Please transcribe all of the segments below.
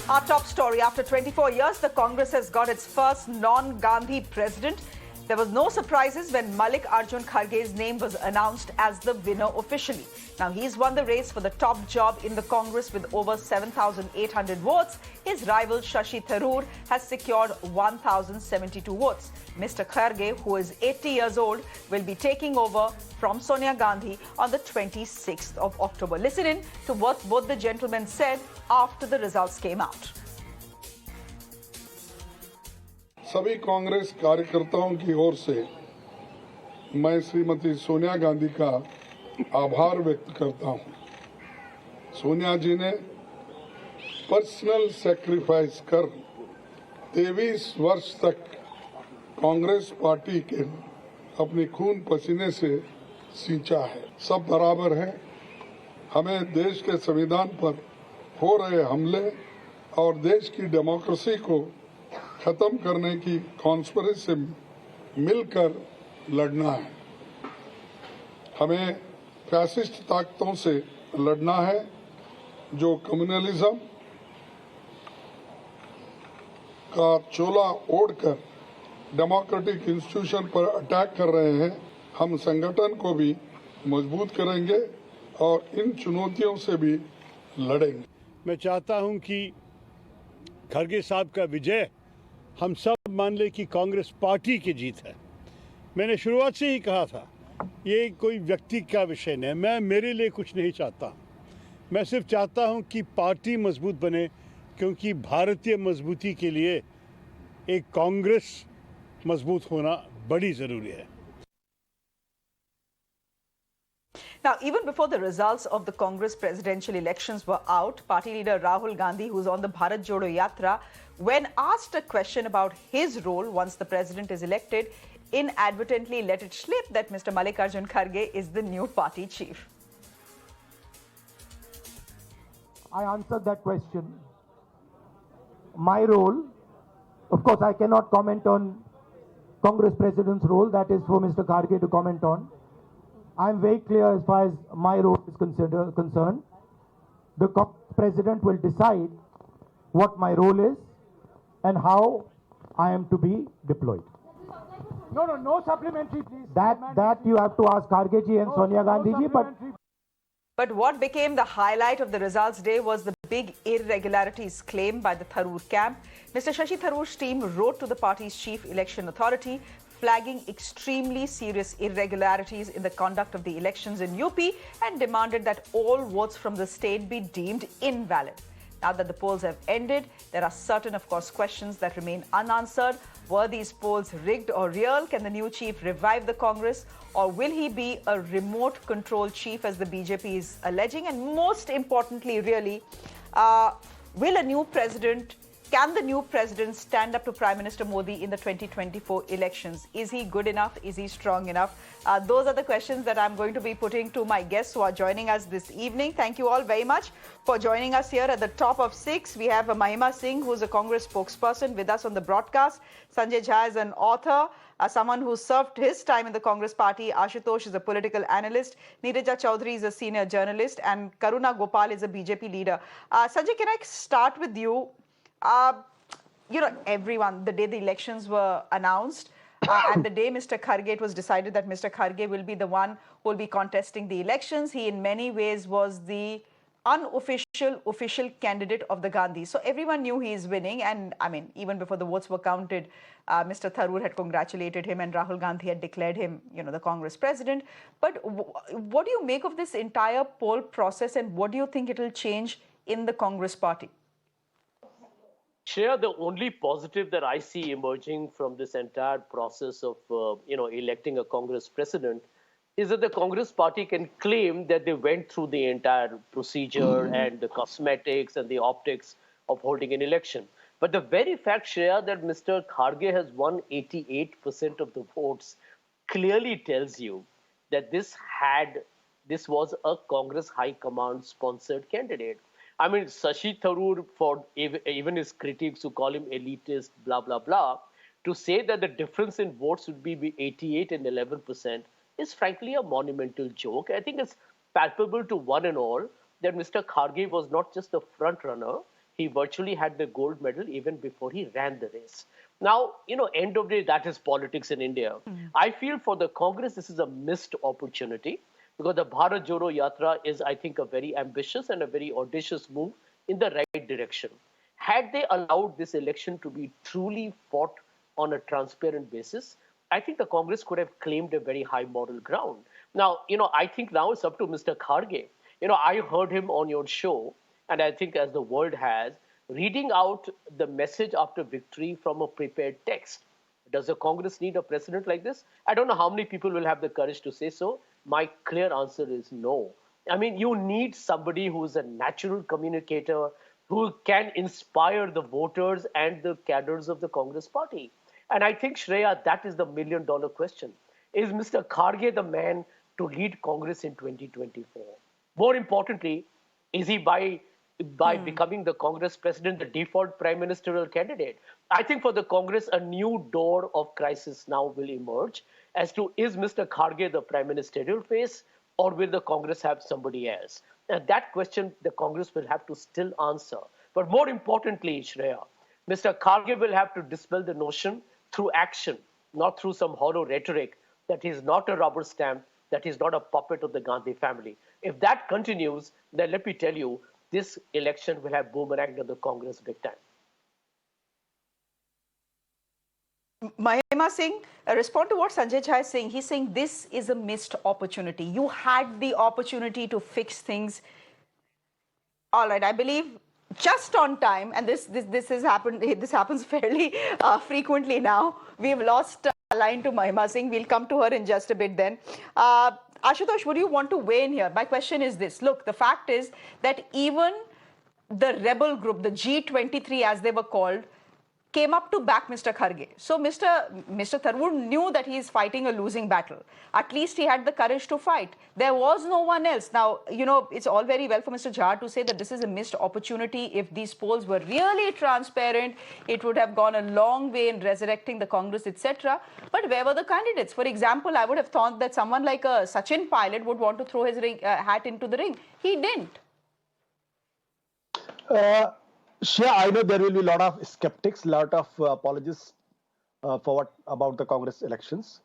Our top story, after 24 years, the Congress has got its first non-Gandhi president. There was no surprises when Mallikarjun Kharge's name was announced as the winner officially. Now, he's won the race for the top job in the Congress with over 7,800 votes. His rival Shashi Tharoor has secured 1,072 votes. Mr. Kharge, who is 80 years old, will be taking over from Sonia Gandhi on the 26th of October. Listen in to what both the gentlemen said after the results came out. सभी कांग्रेस कार्यकर्ताओं की ओर से मैं श्रीमती सोनिया गांधी का आभार व्यक्त करता हूं। सोनिया जी ने पर्सनल सैक्रिफाइस कर 23 वर्ष तक कांग्रेस पार्टी के अपनी खून पसीने से सींचा है। सब बराबर हैं। हमें देश के संविधान पर हो रहे हमले और देश की डेमोक्रेसी को खत्म करने की कॉन्स्पिरेसी से मिलकर लड़ना है। हमें फैसिस्ट ताकतों से लड़ना है जो कम्युनलिज्म का चोला ओढ़कर डेमोक्रेटिक इंस्टीट्यूशन पर अटैक कर रहे हैं। हम संगठन को भी मजबूत करेंगे और इन चुनौतियों से भी लड़ेंगे। मैं चाहता हूं कि खड़गे साहब का विजय हम सब मान ले कि कांग्रेस पार्टी की जीत है। मैंने शुरुआत से ही कहा था, ये कोई व्यक्ति का विषय नहीं, मैं मेरे लिए कुछ नहीं चाहता। मैं सिर्फ चाहता हूं कि पार्टी मजबूत बने, क्योंकि भारतीय मजबूती के लिए एक कांग्रेस मजबूत होना बड़ी ज़रूरी है। Now, even before the results of the Congress presidential elections were out, party leader Rahul Gandhi, who's on the Bharat Jodo Yatra, when asked a question about his role once the president is elected, inadvertently let it slip that Mr. Mallikarjun Kharge is the new party chief. I answered that question. My role, of course, I cannot comment on Congress president's role. That is for Mr. Kharge to comment on. I'm very clear as far as my role is concerned. The president will decide what my role is and how I am to be deployed. No supplementary, please. That you have to ask Kharge ji and Sonia Gandhi ji. But what became the highlight of the results day was the big irregularities claimed by the Tharoor camp. Mr. Shashi Tharoor's team wrote to the party's chief election authority, flagging extremely serious irregularities in the conduct of the elections in UP and demanded that all votes from the state be deemed invalid. Now that the polls have ended, there are certain, of course, questions that remain unanswered. Were these polls rigged or real? Can the new chief revive the Congress? Or will he be a remote control chief, as the BJP is alleging? And most importantly, really, can the new president stand up to Prime Minister Modi in the 2024 elections? Is he good enough? Is he strong enough? Those are the questions that I'm going to be putting to my guests who are joining us this evening. Thank you all very much for joining us here. At the top of 6, we have Mahima Singh, who's a Congress spokesperson, with us on the broadcast. Sanjay Jha is an author, someone who served his time in the Congress party. Ashutosh is a political analyst. Neeraja Chaudhary is a senior journalist. And Karuna Gopal is a BJP leader. Sanjay, can I start with you? Everyone, the day the elections were announced and the day Mr. Kharge, it was decided that Mr. Kharge will be the one who will be contesting the elections. He, in many ways, was the official candidate of the Gandhi. So everyone knew he is winning. And I mean, even before the votes were counted, Mr. Tharoor had congratulated him and Rahul Gandhi had declared him, the Congress president. But what do you make of this entire poll process, and what do you think it will change in the Congress party? Shreya, the only positive that I see emerging from this entire process of, electing a Congress president is that the Congress party can claim that they went through the entire procedure and the cosmetics and the optics of holding an election. But the very fact, Shreya, that Mr. Kharge has won 88% of the votes clearly tells you that this was a Congress High Command sponsored candidate. I mean, Shashi Tharoor, for even his critics who call him elitist, blah, blah, blah, to say that the difference in votes would be 88 and 11% is frankly a monumental joke. I think it's palpable to one and all that Mr. Kharge was not just a front runner, he virtually had the gold medal even before he ran the race. Now, end of the day, that is politics in India. I feel for the Congress, this is a missed opportunity because the Bharat Jodo Yatra is, I think, a very ambitious and a very audacious move in the right direction. Had they allowed this election to be truly fought on a transparent basis, I think the Congress could have claimed a very high moral ground. Now, I think now it's up to Mr. Kharge. I heard him on your show, and I think as the world has, reading out the message after victory from a prepared text. Does the Congress need a president like this? I don't know how many people will have the courage to say so. My clear answer is no. I mean, you need somebody who is a natural communicator, who can inspire the voters and the cadres of the Congress party. And I think, Shreya, that is the $1 million question. Is Mr. Kharge the man to lead Congress in 2024? More importantly, is he by becoming the Congress president, the default prime ministerial candidate? I think for the Congress, a new door of crisis now will emerge as to is Mr. Kharge the prime ministerial face or will the Congress have somebody else? And that question the Congress will have to still answer. But more importantly, Shreya, Mr. Kharge will have to dispel the notion through action, not through some hollow rhetoric, that he's not a rubber stamp, that he's not a puppet of the Gandhi family. If that continues, then let me tell you, this election will have boomeranged on the Congress big time. Mahima Singh, respond to what Sanjay Jha is saying. He's saying this is a missed opportunity. You had the opportunity to fix things. All right, I believe just on time, and this has happened. This happens fairly frequently now. We've lost a line to Mahima Singh. We'll come to her in just a bit then. Ashutosh, would you want to weigh in here? My question is this. Look, the fact is that even the rebel group, the G23 as they were called, came up to back Mr. Kharge. So Mr. Tharoor knew that he is fighting a losing battle. At least he had the courage to fight. There was no one else. Now, it's all very well for Mr. Jha to say that this is a missed opportunity. If these polls were really transparent, it would have gone a long way in resurrecting the Congress, etc. But where were the candidates? For example, I would have thought that someone like Sachin Pilot would want to throw his hat into the ring. He didn't. Shreya, I know there will be a lot of skeptics, a lot of apologists about the Congress elections.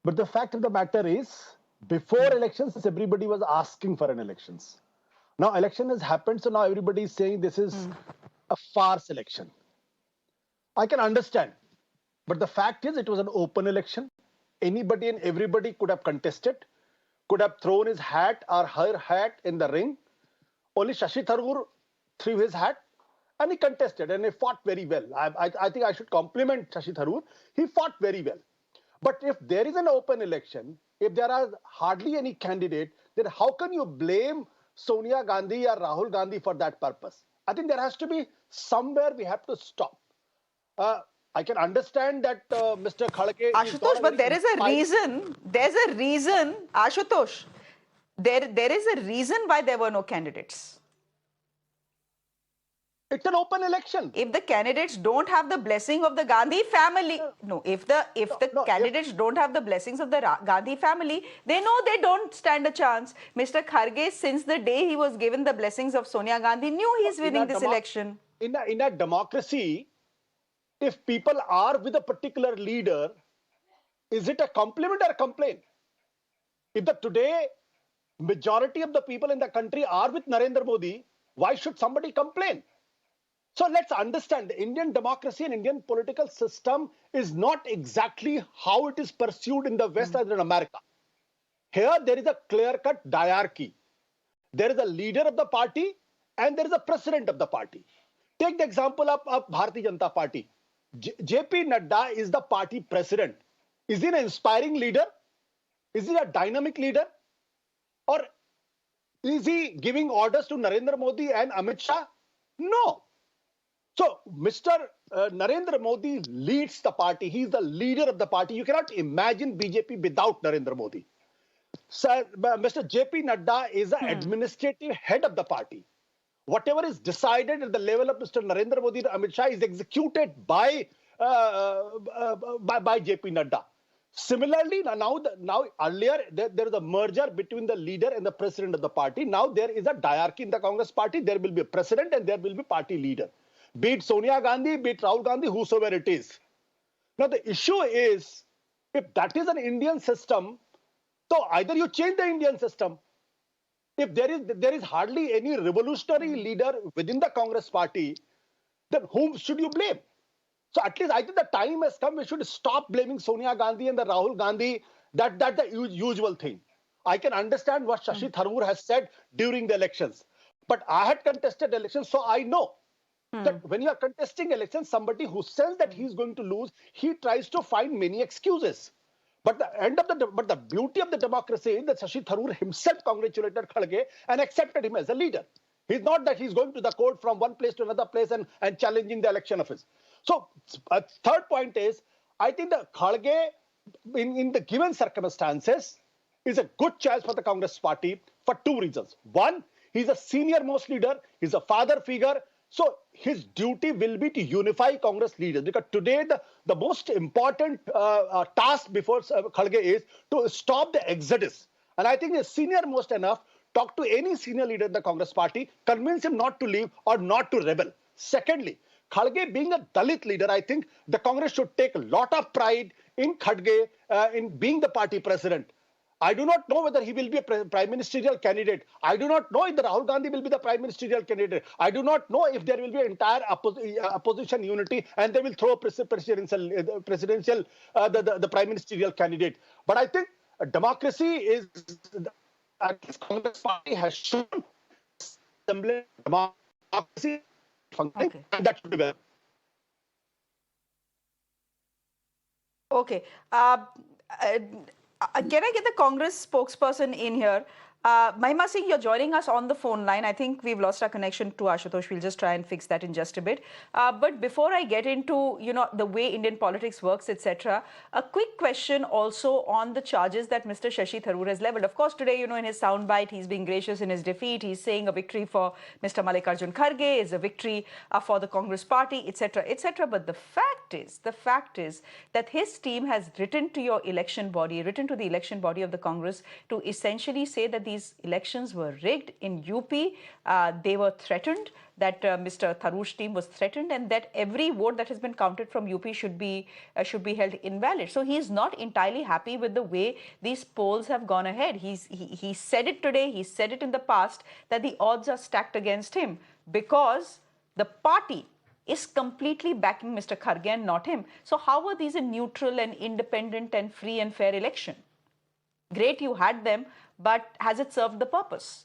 But the fact of the matter is, before elections, everybody was asking for an elections. Now election has happened, so now everybody is saying this is a farce election. I can understand. But the fact is, it was an open election. Anybody and everybody could have contested, could have thrown his hat or her hat in the ring. Only Shashi Tharoor threw his hat. And he contested and he fought very well. I think I should compliment Shashi Tharoor. He fought very well. But if there is an open election, if there are hardly any candidate, then how can you blame Sonia Gandhi or Rahul Gandhi for that purpose? I think there has to be somewhere we have to stop. I can understand that Mr. Kharge... Ashutosh, but there is a reason. There's a reason, Ashutosh. There is a reason why there were no candidates. It's an open election. If the candidates don't have the blessing of the Gandhi family, if the candidates don't have the blessings of the Gandhi family, they know they don't stand a chance. Mr. Kharge, since the day he was given the blessings of Sonia Gandhi, knew he's winning this election. In a democracy, if people are with a particular leader, is it a compliment or a complaint? If today majority of the people in the country are with Narendra Modi, why should somebody complain? So let's understand the Indian democracy and Indian political system is not exactly how it is pursued in the West as in America. Here there is a clear-cut hierarchy. There is a leader of the party and there is a president of the party. Take the example of Bharatiya Janata Party. JP Nadda is the party president. Is he an inspiring leader? Is he a dynamic leader? Or is he giving orders to Narendra Modi and Amit Shah? No. So, Mr. Narendra Modi leads the party. He is the leader of the party. You cannot imagine BJP without Narendra Modi. So, Mr. JP Nadda is the administrative head of the party. Whatever is decided at the level of Mr. Narendra Modi and Amit Shah is executed by JP Nadda. Similarly, now earlier there is a merger between the leader and the president of the party. Now there is a diarchy in the Congress party. There will be a president and there will be party leader. Be it Sonia Gandhi, be it Rahul Gandhi, whosoever it is. Now the issue is, if that is an Indian system, so either you change the Indian system. If there is hardly any revolutionary leader within the Congress party, then whom should you blame? So at least I think the time has come. We should stop blaming Sonia Gandhi and the Rahul Gandhi. That's the usual thing. I can understand what Shashi Tharoor has said during the elections, but I had contested elections, so I know that when you are contesting elections, somebody who says that he's going to lose, he tries to find many excuses. But the beauty of the democracy is that Shashi Tharoor himself congratulated Kharge and accepted him as a leader. He's not that he's going to the court from one place to another place and challenging the election office. So third point is, I think that Kharge, in the given circumstances, is a good choice for the Congress party for two reasons. One, he's a senior most leader, he's a father figure. So his duty will be to unify Congress leaders, because today the most important task before Kharge is to stop the exodus. And I think he's senior most enough. Talk to any senior leader in the Congress party, convince him not to leave or not to rebel. Secondly, Kharge being a Dalit leader, I think the Congress should take a lot of pride in Kharge, in being the party president. I do not know whether he will be a prime ministerial candidate. I do not know if the Rahul Gandhi will be the prime ministerial candidate. I do not know if there will be entire opposition unity and they will throw the prime ministerial candidate. But I think democracy is, at least Congress party has shown democracy functioning, and that should be well. Okay. Can I get the Congress spokesperson in here? Mahima Singh, you're joining us on the phone line. I think we've lost our connection to Ashutosh. We'll just try and fix that in just a bit. But before I get into, the way Indian politics works, etc., a quick question also on the charges that Mr. Shashi Tharoor has leveled. Of course, today, in his soundbite, he's being gracious in his defeat. He's saying a victory for Mr. Mallikarjun Kharge is a victory for the Congress party, etc., etc. But the fact is that his team has written to the election body of the Congress to essentially say that these elections were rigged in UP. They were threatened, that Mr. Tharoor's team was threatened, and that every vote that has been counted from UP should be held invalid. So he is not entirely happy with the way these polls have gone ahead. He said it today, he said it in the past, that the odds are stacked against him because the party is completely backing Mr. Kharge and not him. So how were these a neutral and independent and free and fair election? Great, you had them, but has it served the purpose?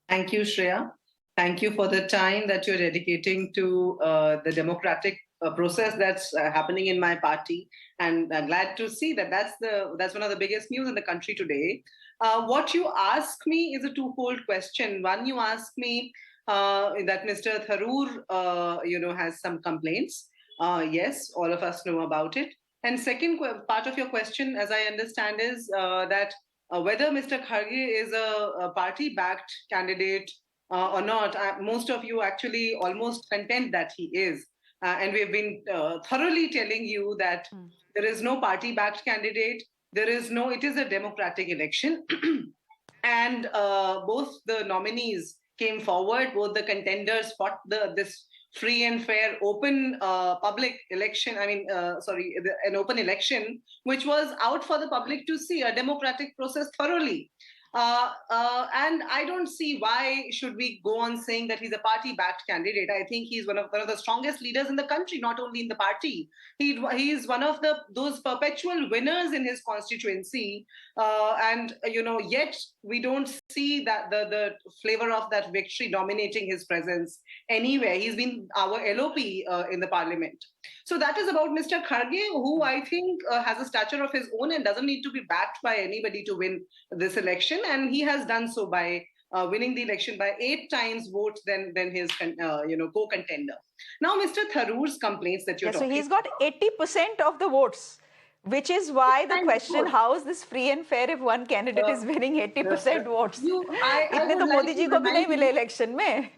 Thank you, Shreya. Thank you for the time that you're dedicating to the democratic process that's happening in my party. And I'm glad to see that that's one of the biggest news in the country today. What you ask me is a twofold question. One, you ask me that Mr. Tharoor, has some complaints. Yes, all of us know about it. And second part of your question, as I understand, is that whether Mr. Kharge is a party-backed candidate or not, most of you actually almost contend that he is. And we've been thoroughly telling you that there is no party-backed candidate. It is a democratic election. And both the nominees came forward, both the contenders fought this free and fair, open public election, an open election, which was out for the public to see, a democratic process thoroughly. And I don't see why should we go on saying that he's a party-backed candidate. I think he's one of the strongest leaders in the country, not only in the party. He is one of those perpetual winners in his constituency, and yet we don't see that the flavor of that victory dominating his presence anywhere. He's been our LOP in the parliament. So that is about Mr. Kharge, who I think has a stature of his own and doesn't need to be backed by anybody to win this election. And he has done so by winning the election by 8 times votes than his co-contender. Now, Mr. Tharoor's complaints that you're talking about. So he's got 80% of the votes, which is why the question, how is this free and fair if one candidate is winning 80% votes? I would Modi ji ko bhi nahi mile election mein.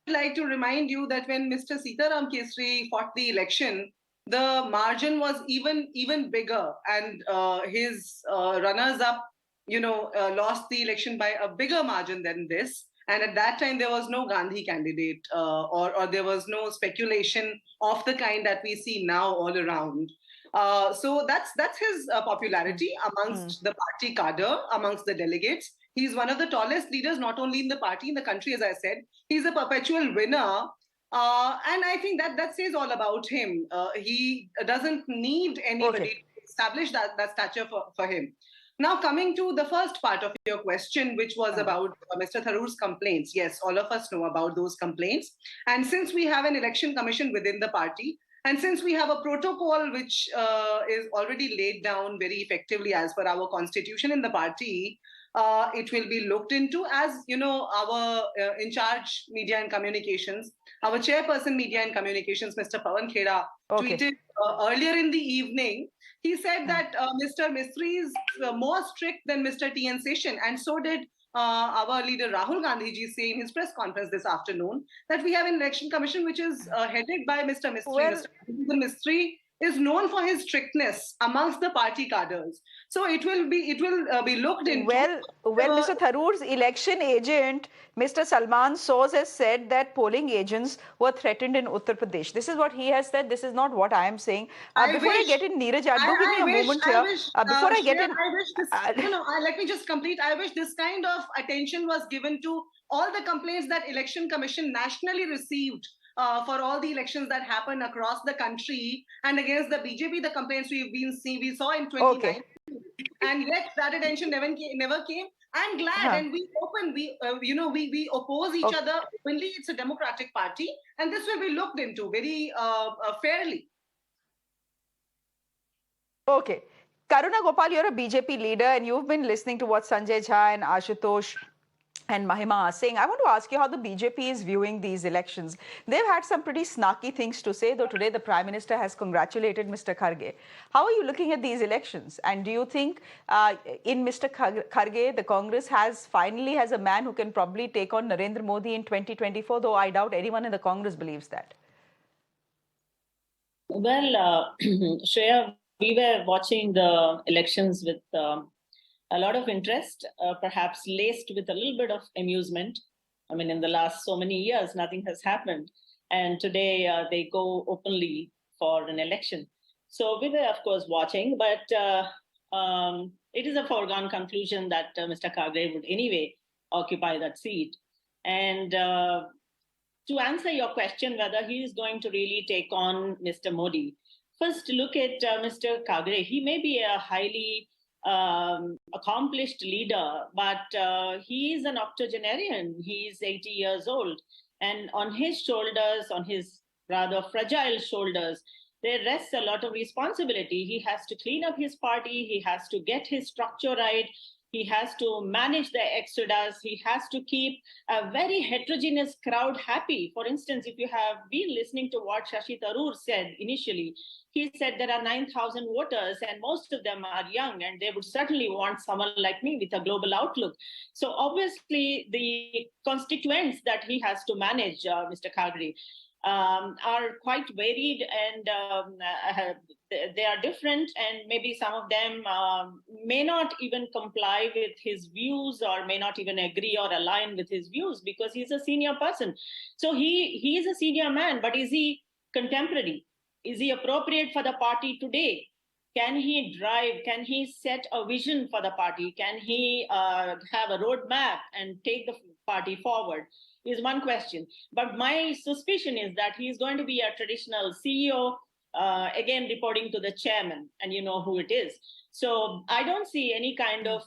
Like to remind you that when Mr. Sitaram Kesri fought the election, the margin was even bigger, and his runners-up, lost the election by a bigger margin than this. And at that time, there was no Gandhi candidate, or there was no speculation of the kind that we see now all around. So that's his popularity amongst the party cadre, amongst the delegates. He's one of the tallest leaders, not only in the party, in the country, as I said. He's a perpetual winner. And I think that says all about him. He doesn't need anybody to establish that stature for him. Now, coming to the first part of your question, which was about Mr. Tharoor's complaints. Yes, all of us know about those complaints. And since we have an election commission within the party, and since we have a protocol which is already laid down very effectively as per our constitution in the party, it will be looked into. As you know, our in charge media and communications, our chairperson media and communications, Mr. Pawan Khera, tweeted earlier in the evening. He said that Mr. Mistry is more strict than Mr. T.N. Seshan, and so did our leader Rahul Gandhi ji say in his press conference this afternoon that we have an election commission which is headed by Mr. Mistry. Mr. Mistry is known for his strictness amongst the party cadres. So it will be looked into. Well, Mr. Tharoor's election agent, Mr. Salman Soz, has said that polling agents were threatened in Uttar Pradesh. This is what he has said. This is not what I am saying. Before I get in, Neeraj, do give me a moment here. Before I get in, let me just complete. I wish this kind of attention was given to all the complaints that Election Commission nationally received for all the elections that happen across the country, and against the BJP, the complaints we saw in 2019, and yet that attention never came. I'm glad, and we oppose each other openly. It's a democratic party, and this will be looked into very fairly. Okay. Karuna Gopal, you're a BJP leader, and you've been listening to what Sanjay Jha and Ashutosh and Mahima are saying. I want to ask you how the BJP is viewing these elections. They've had some pretty snarky things to say, though today the Prime Minister has congratulated Mr. Kharge. How are you looking at these elections? And do you think in Mr. Kharge, the Congress finally has a man who can probably take on Narendra Modi in 2024, though I doubt anyone in the Congress believes that? Well, Shreya, we were watching the elections with a lot of interest, perhaps laced with a little bit of amusement. I mean, in the last so many years, nothing has happened. And today they go openly for an election. So we were, of course, watching, but it is a foregone conclusion that Mr. Kharge would anyway occupy that seat. And to answer your question, whether he is going to really take on Mr. Modi, first look at Mr. Kharge. He may be a highly accomplished leader, but he is an octogenarian. He is 80 years old. And on his shoulders, on his rather fragile shoulders, there rests a lot of responsibility. He has to clean up his party. He has to get his structure right. He has to manage the exodus. He has to keep a very heterogeneous crowd happy. For instance, if you have been listening to what Shashi Tharoor said initially, he said there are 9,000 voters and most of them are young, and they would certainly want someone like me with a global outlook. So obviously the constituents that he has to manage, Mr. Kharge, are quite varied, and they are different, and maybe some of them may not even comply with his views or may not even agree or align with his views because he's a senior person. So he is a senior man, but is he contemporary? Is he appropriate for the party today? Can he drive? Can he set a vision for the party? Can he have a roadmap and take the party forward? Is one question. But my suspicion is that he is going to be a traditional CEO, again, reporting to the chairman, and you know who it is. So I don't see any kind of,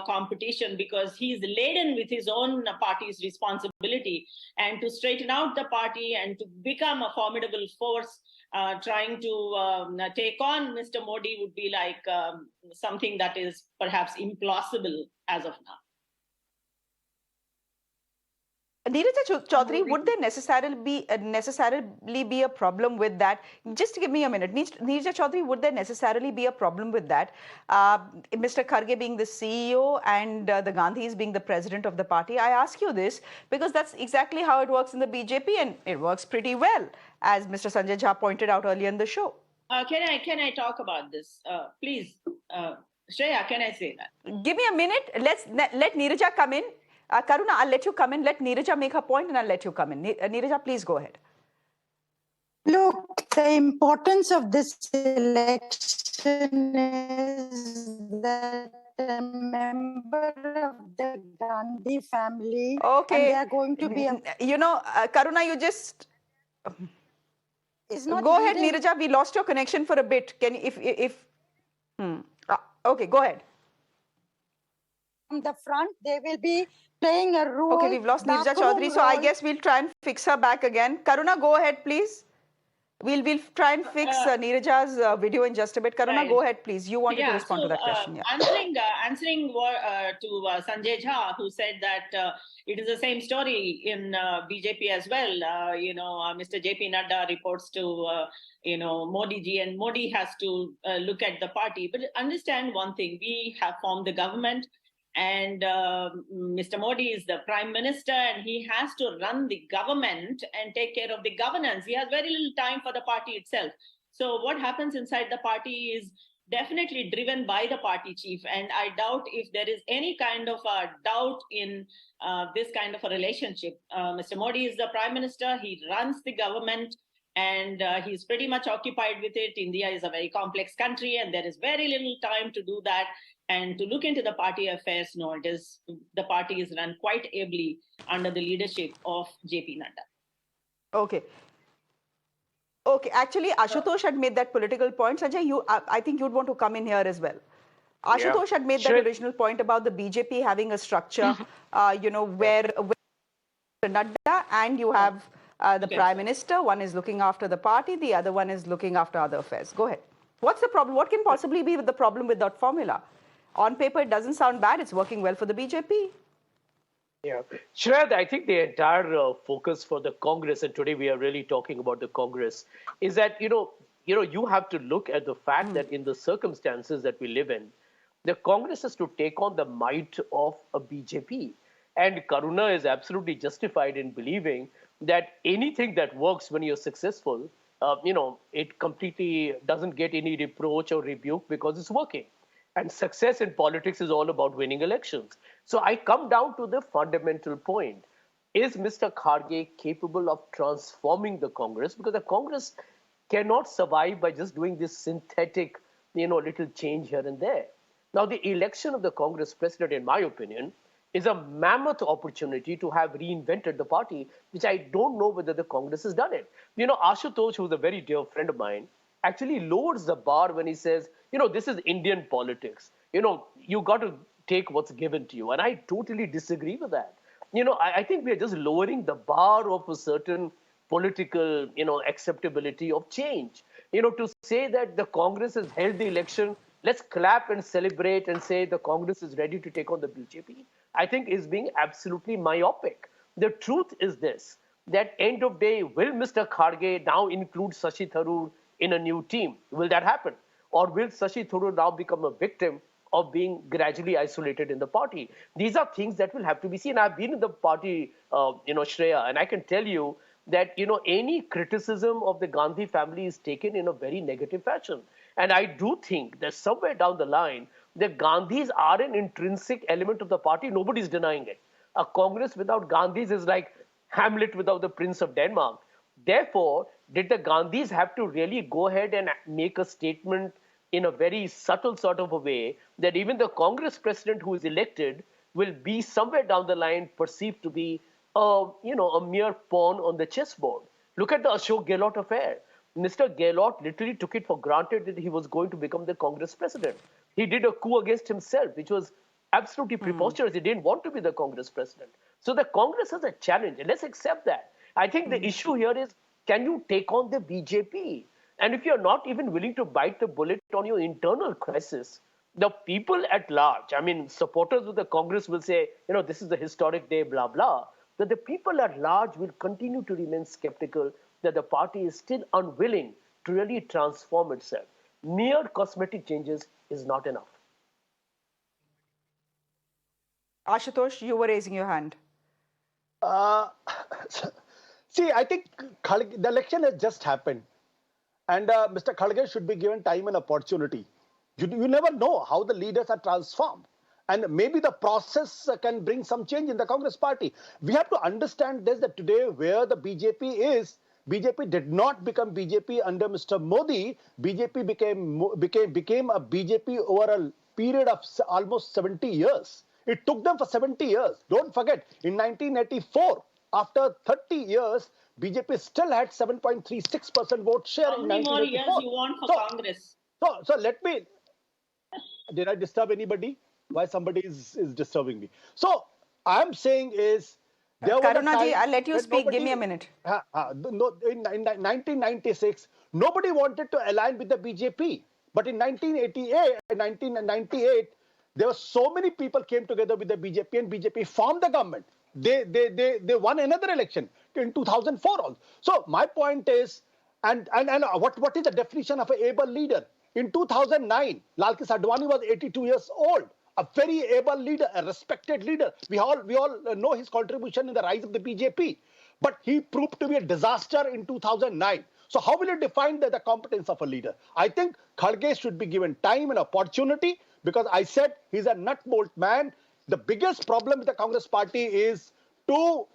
competition because he's laden with his own party's responsibility, and to straighten out the party and to become a formidable force, trying to take on Mr. Modi would be like something that is perhaps implausible as of now. Chaudhary, would there necessarily be a problem with that? Just give me a minute. Neerja Chaudhary, would there necessarily be a problem with that? Mr. Kharge being the CEO and the Gandhis being the president of the party. I ask you this because that's exactly how it works in the BJP, and it works pretty well, as Mr. Sanjay Jha pointed out earlier in the show. Can I talk about this, please? Shreya, can I say that? Give me a minute. Let Neeraja come in. Karuna, I'll let you come in. Let Neeraja make her point and I'll let you come in. Neeraja, please go ahead. Look, the importance of this election is that a member of the Gandhi family, Okay. and they are going to be Karuna, you just is not go ahead, leading- Neeraja. We lost your connection for a bit. Can you, okay, go ahead. From the front, they will be playing a role. Okay, we've lost Neeraja Chaudhary, so I guess we'll try and fix her back again. Karuna, go ahead, please. We'll try and fix Neeraja's video in just a bit. Karuna, go ahead, please. You wanted to respond to that question. Yeah. Answering to Sanjay Jha, who said that it is the same story in BJP as well. Mr. JP Nadda reports to Modi ji, and Modi has to look at the party. But understand one thing: we have formed the government, and Mr. Modi is the prime minister, and he has to run the government and take care of the governance. He has very little time for the party itself. So what happens inside the party is definitely driven by the party chief, and I doubt if there is any kind of a doubt in this kind of a relationship. Mr. Modi is the prime minister, he runs the government, and he's pretty much occupied with it. India is a very complex country, and there is very little time to do that. And to look into the party affairs, no, the party is run quite ably under the leadership of JP Nadda. Okay. Okay, actually, Ashutosh had made that political point. Sanjay, I think you'd want to come in here as well. Ashutosh had made that original point about the BJP having a structure, where Nadda and you have the Prime Minister. One is looking after the party, the other one is looking after other affairs. Go ahead. What's the problem? What can possibly be the problem with that formula? On paper, it doesn't sound bad. It's working well for the BJP. Yeah. Shreya, I think the entire focus for the Congress, and today we are really talking about the Congress, is that, you have to look at the fact that in the circumstances that we live in, the Congress has to take on the might of a BJP. And Karuna is absolutely justified in believing that anything that works when you're successful, it completely doesn't get any reproach or rebuke because it's working. And success in politics is all about winning elections. So I come down to the fundamental point. Is Mr. Kharge capable of transforming the Congress? Because the Congress cannot survive by just doing this synthetic, little change here and there. Now, the election of the Congress president, in my opinion, is a mammoth opportunity to have reinvented the party, which I don't know whether the Congress has done it. Ashutosh, who's a very dear friend of mine, actually lowers the bar when he says, this is Indian politics. You got to take what's given to you. And I totally disagree with that. I think we are just lowering the bar of a certain political, acceptability of change. To say that the Congress has held the election, let's clap and celebrate and say the Congress is ready to take on the BJP, I think is being absolutely myopic. The truth is this, that end of day, will Mr. Kharge now include Shashi Tharoor in a new team? Will that happen? Or will Shashi Tharoor now become a victim of being gradually isolated in the party? These are things that will have to be seen. I've been in the party, Shreya, and I can tell you that, any criticism of the Gandhi family is taken in a very negative fashion. And I do think that somewhere down the line, the Gandhis are an intrinsic element of the party. Nobody's denying it. A Congress without Gandhis is like Hamlet without the Prince of Denmark. Therefore, did the Gandhis have to really go ahead and make a statement in a very subtle sort of a way that even the Congress president who is elected will be somewhere down the line perceived to be a mere pawn on the chessboard? Look at the Ashok Gehlot affair. Mr. Gehlot literally took it for granted that he was going to become the Congress president. He did a coup against himself, which was absolutely preposterous. He didn't want to be the Congress president. So the Congress has a challenge, and let's accept that. I think the issue here is, can you take on the BJP? And if you're not even willing to bite the bullet on your internal crisis, the people at large, supporters of the Congress will say, this is the historic day, blah, blah. that the people at large will continue to remain skeptical, that the party is still unwilling to really transform itself. Mere cosmetic changes is not enough. Ashutosh, you were raising your hand. Uh, See, I think the election has just happened. And Mr. Kharge should be given time and opportunity. You never know how the leaders are transformed. And maybe the process can bring some change in the Congress party. We have to understand this, that today where the BJP is, BJP did not become BJP under Mr. Modi. BJP became a BJP over a period of almost 70 years. It took them for 70 years. Don't forget, in 1984, after 30 years, BJP still had 7.36% vote share How in many more years 1984. you want for Congress? So let me. Did I disturb anybody? Why somebody is disturbing me? So I'm saying is there was a Karunaji, time I'll let you when speak. Give me a minute. No, in 1996, nobody wanted to align with the BJP. But in 1998, there were so many people came together with the BJP, and BJP formed the government. They won another election in 2004 also. So my point is, and what is the definition of an able leader? In 2009, Lal Krishna Advani was 82 years old, a very able leader, a respected leader. We all know his contribution in the rise of the BJP, but he proved to be a disaster in 2009. So how will you define the competence of a leader? I think Kharge should be given time and opportunity, because I said he's a nut bolt man. The biggest problem with the Congress party is to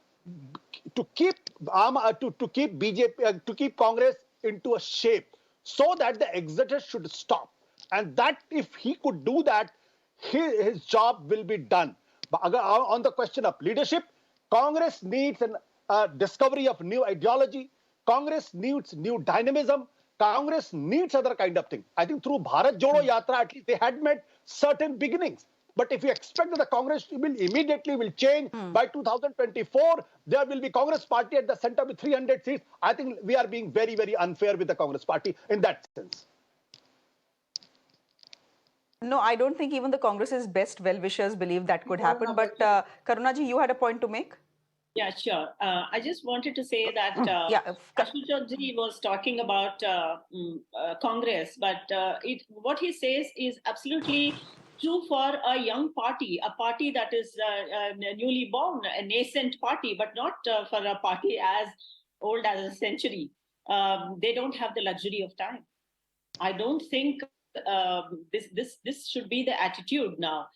keep BJP to keep Congress into a shape, so that the exodus should stop. And that if he could do that, his job will be done. But on the question of leadership, Congress needs a discovery of new ideology. Congress needs new dynamism. Congress needs other kind of thing. I think through Bharat Jodo Yatra, at least they had made certain beginnings. But if you expect that the Congress will immediately change by 2024, there will be Congress party at the center with 300 seats. I think we are being very, very unfair with the Congress party in that sense. No, I don't think even the Congress's best well-wishers believe that could happen. But Karunaji, you had a point to make? Yeah, sure. I just wanted to say that Ashutosh was talking about Congress, but what he says is absolutely true for a young party, a party that is newly born, a nascent party, but not for a party as old as a century. They don't have the luxury of time. I don't think this should be the attitude now.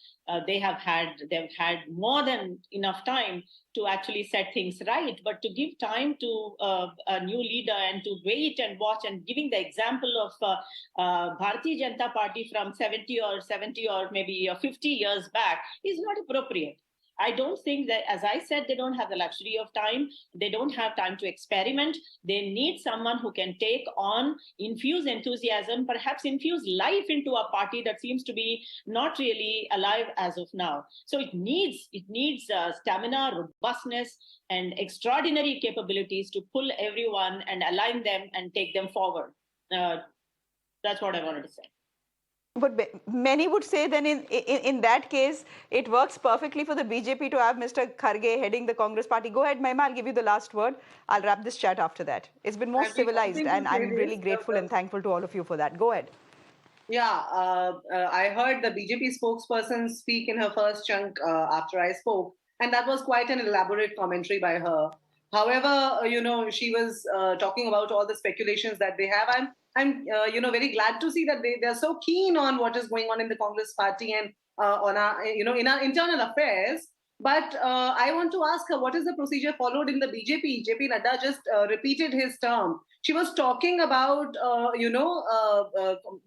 They've had more than enough time to actually set things right, but to give time to a new leader and to wait and watch, and giving the example of Bharatiya Janata Party from 70 or maybe 50 years back is not appropriate. I don't think that, as I said, they don't have the luxury of time. They don't have time to experiment. They need someone who can take on, infuse enthusiasm, perhaps infuse life into a party that seems to be not really alive as of now. So it needs stamina, robustness, and extraordinary capabilities to pull everyone and align them and take them forward. That's what I wanted to say. But many would say then in that case, it works perfectly for the BJP to have Mr. Kharge heading the Congress party. Go ahead, Mahima, I'll give you the last word. I'll wrap this chat after that. It's been more civilized, and I'm really grateful and thankful to all of you for that. Go ahead. Yeah, I heard the BJP spokesperson speak in her first chunk after I spoke, and that was quite an elaborate commentary by her. However, she was talking about all the speculations that they have. I'm very glad to see that they're so keen on what is going on in the Congress party and on our, in our internal affairs. But I want to ask her, what is the procedure followed in the BJP? JP Nadda just repeated his term. She was talking about,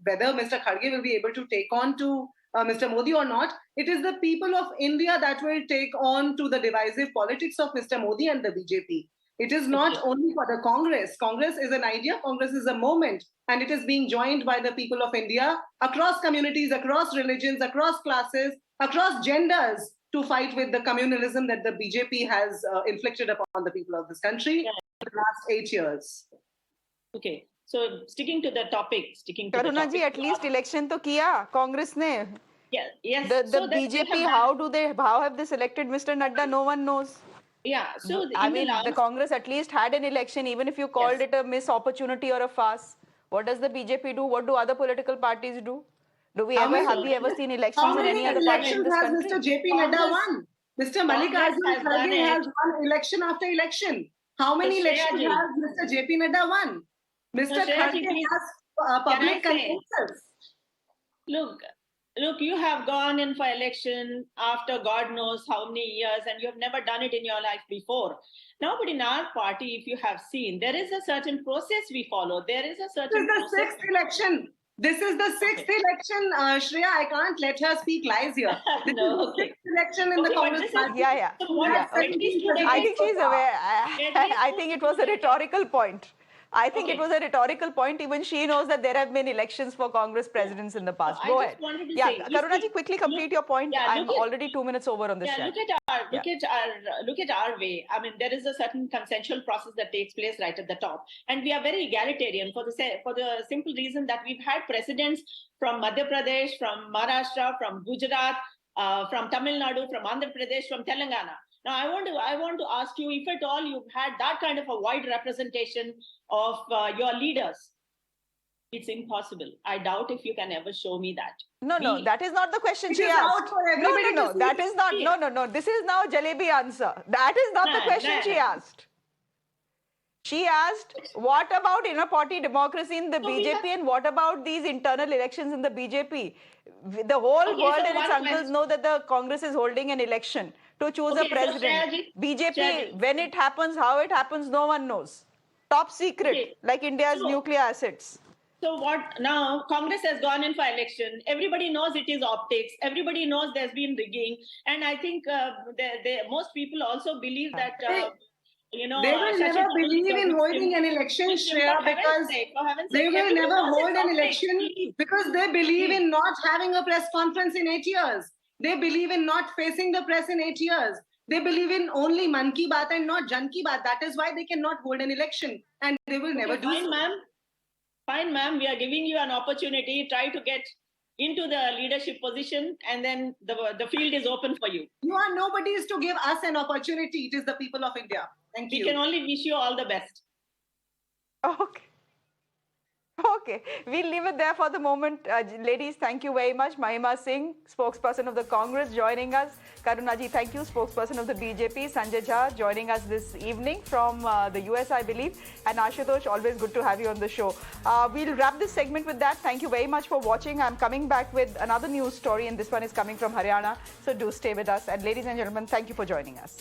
whether Mr. Kharge will be able to take on to Mr. Modi or not. It is the people of India that will take on to the divisive politics of Mr. Modi and the BJP. It is not only for the Congress. Congress is an idea, Congress is a moment, and it is being joined by the people of India across communities, across religions, across classes, across genders to fight with the communalism that the BJP has inflicted upon the people of this country for the last 8 years. Okay, so sticking to the topic, Karuna ji, at least election to kiya Congress ne. Yeah, yes. The BJP, how have they selected Mr. Nadda? No one knows. Yeah. So I in the mean, the last, Congress at least had an election, even if you called yes. it a miss opportunity or a farce. What does the BJP do? What do other political parties do? Do we How ever many have we ever seen how elections in many any other party in elections this has country? Mr. JP Nadda Congress, won? Mr. Congress Mallikarjun has done Kharge it. has won election after election. How So many Shreya elections ji, has Mr. JP Nadda won? so Mr. Shreya ji, Kharge please, has can I public say, consensus. look, look, you have gone in for election after God knows how many years, and you have never done it in your life before. Now, but in our party, if you have seen, there is a certain process we follow. There is a This certain is the process. sixth election. This is the sixth election, Shreya. I can't let her speak lies here. This No, is the okay. sixth election in the Okay, but Congress this is, party. Yeah, yeah. so We what, had Yeah, at okay. 17 least two I decades think presidents so she's far. aware. At least I two think it to was a decades. rhetorical point. I think it Okay. was a rhetorical point. Even she knows that there have been elections for Congress presidents in the So past. I Go just ahead. wanted to Yeah, say, you Karunaji, see, quickly look, complete your point. yeah, I'm look at, already 2 minutes over on this yeah, chat. Yeah. look at our way. I mean, there is a certain consensual process that takes place right at the top, and we are very egalitarian for the simple reason that we've had presidents from Madhya Pradesh, from Maharashtra, from Gujarat, from Tamil Nadu, from Andhra Pradesh, from Telangana. Now, I want to ask you, if at all you've had that kind of a wide representation of your leaders. It's impossible. I doubt if you can ever show me that. No, that is not the question It she is out asked. for everybody to see. That is not. No. This is now Jalebi answer. That is not the Nah, question nah. she asked. She asked, what about inner party democracy in the So we BJP have- and what about these internal elections in the BJP? The whole Okay, world so and its one uncles question. know that the Congress is holding an election to choose a Okay, so president. Shreyaji, BJP, Shreyaji. when it happens, how it happens, no one knows. Top secret, Okay, like India's so- nuclear assets. So what now? Congress has gone in for election. Everybody knows it is optics. Everybody knows there's been rigging, and I think most people also believe that They will Shashi never Tharoor is believe a in holding victim. an election, Shreya, For heaven's because sake, for heaven's they sake, will everybody never knows hold it's an optics. election Please. because they believe in not having a press conference in 8 years. They believe in not facing the press in 8 years. They believe in only Man Ki Baat and not Jan Ki Baat. That is why they cannot hold an election, and they will never do Fine, so. ma'am. Fine, ma'am. We are giving you an opportunity. Try to get into the leadership position, and then the field is open for you. You are nobody's to give us an opportunity. It is the people of India. Thank We you. can only wish you all the best. Okay, we'll leave it there for the moment. Ladies, thank you very much. Mahima Singh, spokesperson of the Congress, joining us. Karunaji, thank you, spokesperson of the BJP. Sanjay Jha joining us this evening from the US, I believe. And Ashutosh, always good to have you on the show. We'll wrap this segment with that. Thank you very much for watching. I'm coming back with another news story, and this one is coming from Haryana. So do stay with us. And ladies and gentlemen, thank you for joining us.